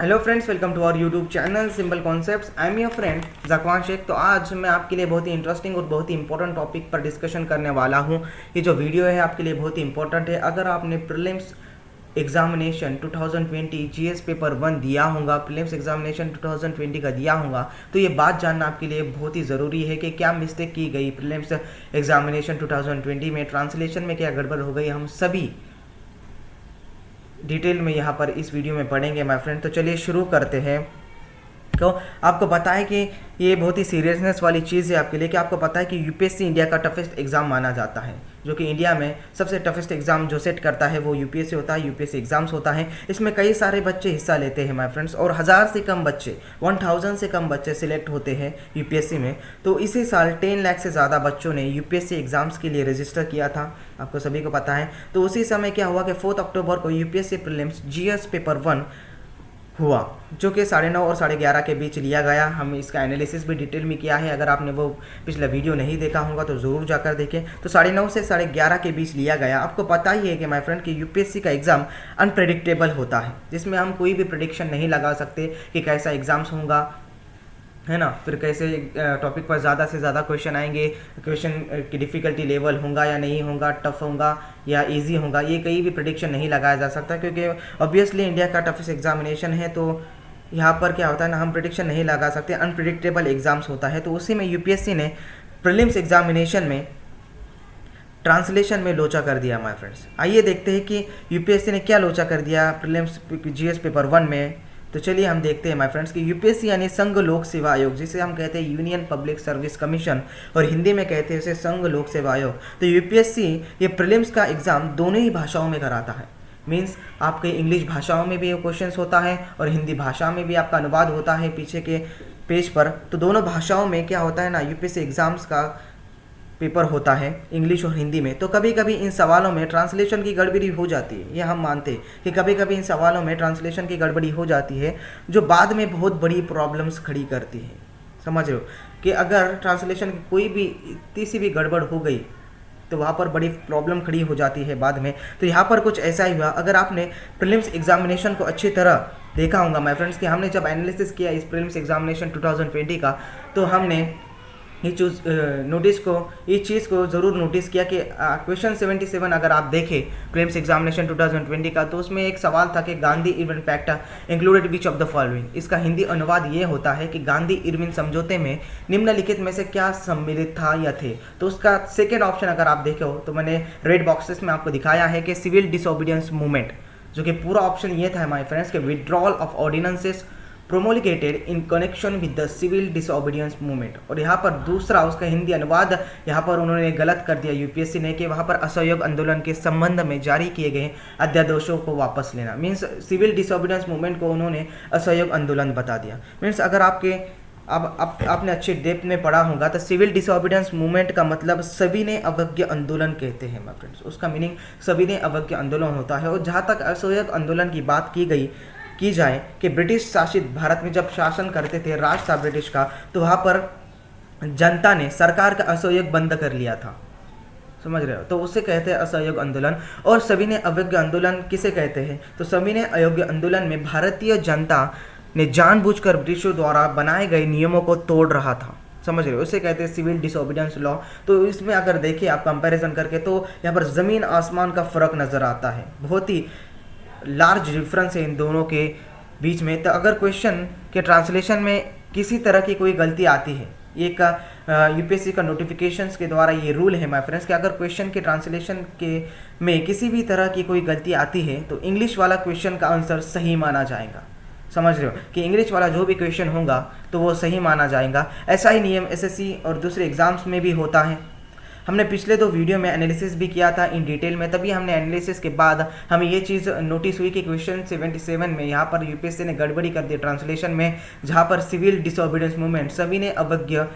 Hello friends, welcome to our YouTube channel simple concepts. I am your friend Zakwan Sheikh. तो आज मैं आपके लिए बहुत ही इंटरेस्टिंग और बहुत ही इंपॉर्टेंट टॉपिक पर डिस्कशन करने वाला हूं। ये जो वीडियो है आपके लिए बहुत ही इंपॉर्टेंट है। अगर आपने प्रीलिम्स एग्जामिनेशन 2020 जीएस पेपर 1 दिया होगा, प्रीलिम्स एग्जामिनेशन 2020 का दिया होगा, तो ये बात जानना आपके लिए बहुत ही ज़रूरी है कि क्या मिस्टेक की गई प्रीलिम्स एग्जामिनेशन 2020 में, ट्रांसलेशन में क्या गड़बड़ हो गई, हम सभी डिटेल में यहाँ पर इस वीडियो में पढ़ेंगे माय फ्रेंड। तो चलिए शुरू करते हैं। तो आपको पता है कि ये बहुत ही सीरियसनेस वाली चीज़ है आपके लिए कि आपको पता है कि यूपीएससी इंडिया का टफेस्ट एग्ज़ाम माना जाता है, जो कि इंडिया में सबसे टफेस्ट एग्ज़ाम जो सेट करता है वो यूपीएससी होता है। यूपीएससी एग्ज़ाम्स होता है, इसमें कई सारे बच्चे हिस्सा लेते हैं माय फ्रेंड्स, और 1000 से कम बच्चे, 1000 से कम बच्चे सिलेक्ट होते हैं यूपीएससी में। तो इसी साल 10 लाख से ज़्यादा बच्चों ने यूपीएससी एग्ज़ाम्स के लिए रजिस्टर किया था, आपको सभी को पता है। तो उसी समय क्या हुआ कि 4 अक्टूबर को यूपीएससी प्रीलिम्स जीएस पेपर 1 हुआ, जो कि 9:30 और 11:30 के बीच लिया गया। हम इसका एनालिसिस भी डिटेल में किया है। अगर आपने वो पिछला वीडियो नहीं देखा होगा तो ज़रूर जाकर देखें। तो 9:30 से 11:30 के बीच लिया गया। आपको पता ही है कि माय फ्रेंड कि यूपीएससी का एग्ज़ाम अनप्रेडिक्टेबल होता है, जिसमें हम कोई भी प्रेडिक्शन नहीं लगा सकते कि कैसा एग्ज़ाम्स होगा, है ना। फिर कैसे टॉपिक पर ज़्यादा से ज़्यादा क्वेश्चन आएंगे, क्वेश्चन की डिफ़िकल्टी लेवल होगा या नहीं होगा, टफ होगा या इजी होगा, ये कहीं भी प्रेडिक्शन नहीं लगाया जा सकता, क्योंकि ऑब्वियसली इंडिया का टफेस्ट एग्जामिनेशन है। तो यहाँ पर क्या होता है ना, हम प्रेडिक्शन नहीं लगा सकते, अनप्रिडिक्टेबल एग्ज़ाम्स होता है। तो उसी में यूपीएससी ने प्रीलिम्स एग्जामिनेशन में ट्रांसलेशन में लोचा कर दिया माय फ्रेंड्स। आइए देखते हैं कि यूपीएससी ने क्या लोचा कर दिया प्रीलिम्स जीएस पेपर 1 में। तो चलिए हम देखते हैं माय फ्रेंड्स कि यूपीएससी यानी संघ लोक सेवा आयोग, जिसे हम कहते हैं यूनियन पब्लिक सर्विस कमीशन, और हिंदी में कहते हैं उसे संघ लोक सेवा आयोग। तो यूपीएससी ये प्रीलिम्स का एग्ज़ाम दोनों ही भाषाओं में कराता है। मीन्स आपके इंग्लिश भाषाओं में भी क्वेश्चंस होता है और हिंदी भाषा में भी आपका अनुवाद होता है पीछे के पेज पर। तो दोनों भाषाओं में क्या होता है ना, यूपीएससी एग्ज़ाम्स का पेपर होता है इंग्लिश और हिंदी में। तो कभी कभी इन सवालों में ट्रांसलेशन की गड़बड़ी हो जाती है, ये हम मानते हैं कि कभी कभी इन सवालों में ट्रांसलेशन की गड़बड़ी हो जाती है, जो बाद में बहुत बड़ी प्रॉब्लम्स खड़ी करती है। समझ रहे हो कि अगर ट्रांसलेशन की कोई भी इतनी सी भी गड़बड़ हो गई तो वहाँ पर बड़ी प्रॉब्लम खड़ी हो जाती है बाद में। तो यहाँ पर कुछ ऐसा ही हुआ। अगर आपने प्रीलिम्स एग्जामिनेशन को अच्छी तरह देखा होगा माय फ्रेंड्स कि हमने जब एनालिसिस किया इस प्रीलिम्स एग्जामिनेशन 2020 का, तो हमने ये चीज़ को ज़रूर नोटिस किया कि क्वेश्चन 77 अगर आप देखें प्रीलिम्स एग्जामिनेशन 2020 का, तो उसमें एक सवाल था कि Gandhi Irwin pact included which of the following. इसका हिंदी अनुवाद ये होता है कि गांधी इरविन समझौते में निम्नलिखित में से क्या सम्मिलित था या थे। तो उसका सेकेंड ऑप्शन अगर आप देखे हो तो मैंने रेड बॉक्सेस में आपको दिखाया है कि सिविल डिसोबीडियंस मूवमेंट, जो कि पूरा ऑप्शन ये था माय फ्रेंड्स कि withdrawal of ordinances promulgated in connection with the civil disobedience movement. और यहाँ पर दूसरा उसका हिंदी अनुवाद यहाँ पर उन्होंने गलत कर दिया यूपीएससी ने, कि वहाँ पर असहयोग आंदोलन के संबंध में जारी किए गए अध्यादेशों को वापस लेना। मीन्स सिविल डिसोबीडियंस मूवमेंट को उन्होंने असहयोग आंदोलन बता दिया। मीन्स अगर आपने अच्छे डेप्थ में पढ़ा होगा तो सिविल डिसोबीडियंस मूवमेंट का मतलब सविनय अवज्ञा आंदोलन कहते हैं माय फ्रेंड्स। उसका मीनिंग सविनय अवज्ञा आंदोलन होता है। और जहाँ तक असहयोग आंदोलन की बात की जाए कि ब्रिटिश शासित भारत में जब शासन करते थे, राज था ब्रिटिश का, तो वहाँ पर जनता ने सरकार का असहयोग बंद कर लिया था। समझ रहे हो, तो उसे कहते हैं असहयोग आंदोलन। और सविनय अवज्ञा आंदोलन किसे कहते हैं, तो सविनय अवज्ञा आंदोलन में भारतीय जनता ने जानबूझकर ब्रिटिशों द्वारा बनाए गए नियमों को तोड़ रहा था। समझ रहे हो, उसे कहते हैं सिविल डिसोबीडियंस लॉ। तो इसमें अगर देखिए आप कंपैरिजन करके तो यहाँ पर ज़मीन आसमान का फ़र्क नज़र आता है, बहुत ही लार्ज डिफरेंस है इन दोनों के बीच में। तो अगर क्वेश्चन के ट्रांसलेशन में किसी तरह की कोई गलती आती है, एक यूपीएससी का नोटिफिकेशंस के द्वारा ये रूल है माय फ्रेंड्स कि अगर क्वेश्चन के ट्रांसलेशन के में किसी भी तरह की कोई गलती आती है तो इंग्लिश वाला क्वेश्चन का आंसर सही माना जाएगा। समझ रहे हो कि इंग्लिश वाला जो भी क्वेश्चन होगा तो वो सही माना जाएगा। ऐसा ही नियम एसएससी और दूसरे एग्ज़ाम्स में भी होता है। हमने पिछले 2 वीडियो में एनालिसिस भी किया था इन डिटेल में, तभी हमने एनालिसिस के बाद हमें ये चीज़ नोटिस हुई कि क्वेश्चन 77 में यहाँ पर यूपीएससी ने गड़बड़ी कर दी ट्रांसलेशन में, जहाँ पर सिविल डिसोबीडियंस मूवमेंट सविनय अवज्ञा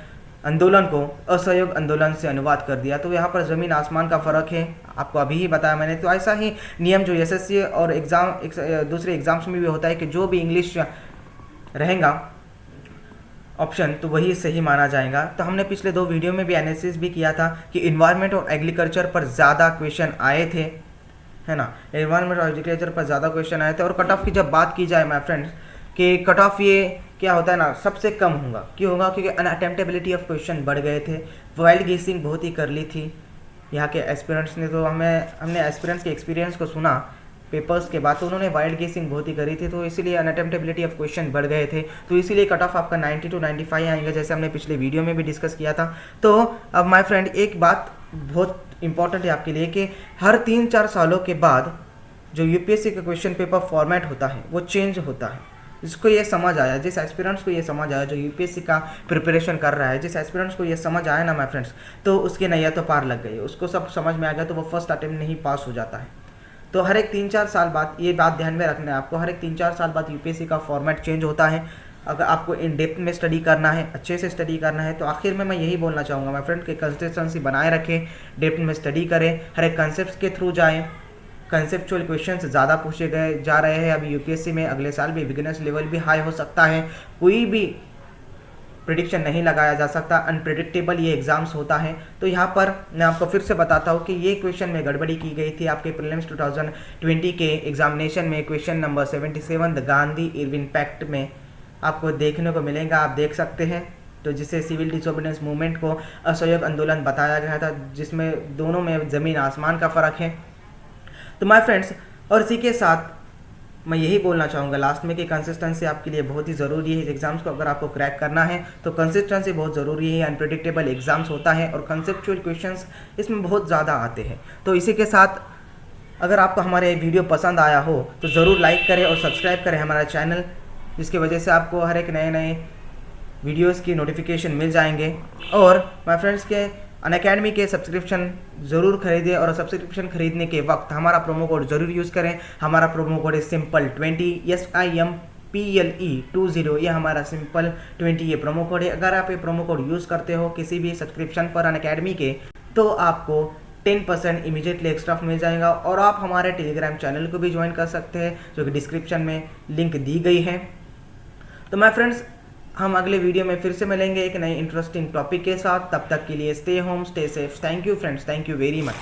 आंदोलन को असहयोग आंदोलन से अनुवाद कर दिया। तो यहाँ पर ज़मीन आसमान का फ़र्क है, आपको अभी ही बताया मैंने। तो ऐसा ही नियम जो एसएससी और दूसरे एग्ज़ाम्स में भी होता है कि जो भी इंग्लिश रहेगा ऑप्शन तो वही सही माना जाएगा। तो हमने पिछले 2 वीडियो में भी एनालिसिस भी किया था कि इन्वायरमेंट और एग्रीकल्चर पर ज़्यादा क्वेश्चन आए थे, है ना। इन्वायरमेंट और एग्रीकल्चर पर ज़्यादा क्वेश्चन आए थे। और कट ऑफ की जब बात की जाए माय फ्रेंड्स कि कट ऑफ ये क्या होता है ना सबसे कम होगा। क्यों होगा? क्योंकि अनअटेम्प्टेबिलिटी ऑफ क्वेश्चन बढ़ गए थे, वाइल्ड गेसिंग बहुत ही कर ली थी यहाँ के एस्पिरेंट्स ने। तो हमने एस्पिरेंट्स के एक्सपीरियंस को सुना पेपर्स के बाद, तो उन्होंने वाइल्ड गेसिंग बहुत ही करी थी, तो इसीलिए अनअटेम्प्टेबिलिटी ऑफ क्वेश्चन बढ़ गए थे। तो इसीलिए कट ऑफ आपका 90 to 95 आएंगे, जैसे हमने पिछले वीडियो में भी डिस्कस किया था। तो अब माय फ्रेंड एक बात बहुत इंपॉर्टेंट है आपके लिए कि हर 3-4 सालों के बाद जो यूपीएससी का क्वेश्चन पेपर फॉर्मेट होता है वो चेंज होता है। जिसको ये समझ आया, जिस एस्पिरेंट्स को ये समझ आया, जो यूपीएससी का प्रिपरेशन कर रहा है, जिस एस्पिरेंट्स को ये समझ आया ना माय फ्रेंड्स, तो उसकी नैया तो पार लग गई, उसको सब समझ में आ गया, तो वो फर्स्ट अटेम्प्ट में ही पास हो जाता है। तो हर एक 3-4 साल बाद ये बात ध्यान में रखना है आपको, हर एक 3-4 साल बाद यूपीएससी का फॉर्मेट चेंज होता है। अगर आपको इन डेप्थ में स्टडी करना है, अच्छे से स्टडी करना है, तो आखिर में मैं यही बोलना चाहूँगा माय फ्रेंड कि कंसिस्टेंसी बनाए रखें, डेप्थ में स्टडी करें, हर एक कंसेप्ट के थ्रू जाएँ। कंसेप्चुअल क्वेश्चंस ज़्यादा पूछे गए जा रहे हैं अभी यूपीएससी में, अगले साल भी बिगिनर्स लेवल भी हाई हो सकता है, कोई भी प्रिडिक्शन नहीं लगाया जा सकता, अनप्रिडिक्टेबल ये एग्ज़ाम्स होता है। तो यहाँ पर मैं आपको फिर से बताता हूँ कि ये क्वेश्चन में गड़बड़ी की गई थी आपके प्रीलिम्स 2020 के एग्जामिनेशन में। Question number 77 the Gandhi Irwin pact में आपको देखने को मिलेगा, आप देख सकते हैं। तो जिसे सिविल डिसोबीडियंस मूवमेंट को असहयोग आंदोलन बताया गया था, जिसमें दोनों में ज़मीन आसमान का फ़र्क है। तो माय फ्रेंड्स, और इसी के साथ मैं यही बोलना चाहूँगा लास्ट में कि कंसिस्टेंसी आपके लिए बहुत ही ज़रूरी है। एग्ज़ाम्स को अगर आपको क्रैक करना है तो कंसिस्टेंसी बहुत ज़रूरी है। अनप्रेडिक्टेबल एग्ज़ाम्स होता है और कंसेप्चुअल क्वेश्चंस इसमें बहुत ज़्यादा आते हैं। तो इसी के साथ अगर आपको हमारे वीडियो पसंद आया हो तो ज़रूर लाइक करें और सब्सक्राइब करें हमारा चैनल, जिसकी वजह से आपको हर एक नए वीडियोज़ की नोटिफिकेशन मिल जाएंगे। और माय फ्रेंड्स के अनअकैडमी के सब्सक्रिप्शन ज़रूर खरीदें और सब्सक्रिप्शन खरीदने के वक्त हमारा प्रोमो कोड ज़रूर यूज़ करें। हमारा प्रोमो कोड है SIMPLE20 SIMPLE20। ये हमारा SIMPLE20 ये प्रोमो कोड है। अगर आप ये प्रोमो कोड यूज़ करते हो किसी भी सब्सक्रिप्शन पर अनअकैडमी के, तो आपको 10% इमीडिएटली एक्स्ट्रा मिल जाएगा। और आप हमारे टेलीग्राम चैनल को भी ज्वाइन कर सकते हैं, जो कि डिस्क्रिप्शन में लिंक दी गई है। तो माय फ्रेंड्स, हम अगले वीडियो में फिर से मिलेंगे एक नए इंटरेस्टिंग टॉपिक के साथ। तब तक के लिए stay home, stay safe. Thank you friends, thank you very much.